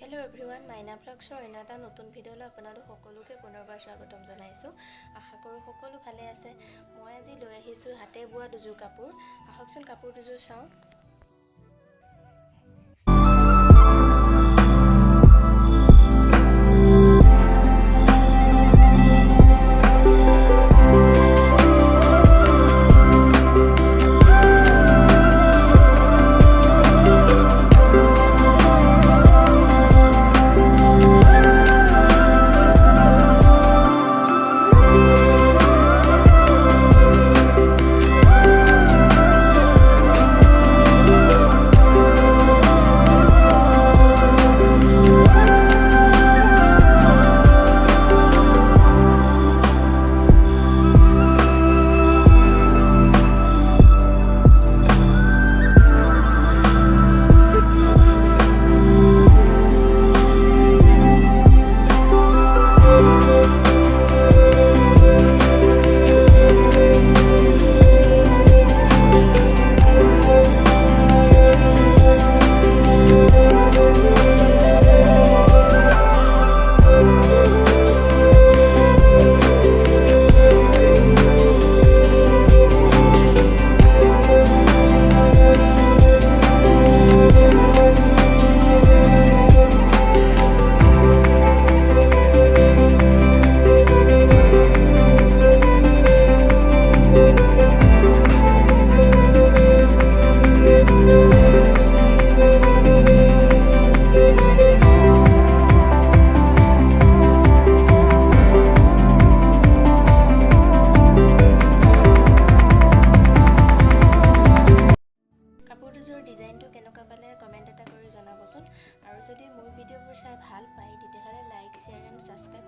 Hello' everyone, মাইনা ব্লগছৰ অন্য এটা নতুন ভিডিঅ'লৈ আপোনালোক সকলোকে পুনৰবাৰ স্বাগতম জনাইছোঁ। আশা কৰোঁ সকলো ভালে আছে। মই আজি লৈ আহিছোঁ হাতে বোৱা দুযোৰ কাপোৰ। আহকচোন কাপোৰ দুযোৰ চাওঁ। কাপোৰ দুযোৰ ডিজাইনটো কেনেকুৱা পালে কমেণ্ট এটা কৰি জনাবচোন। আৰু যদি মোৰ ভিডিঅ'বোৰ চাই ভাল পায় তেতিয়াহ'লে লাইক, শ্বেয়াৰ এণ্ড ছাবস্ক্ৰাইব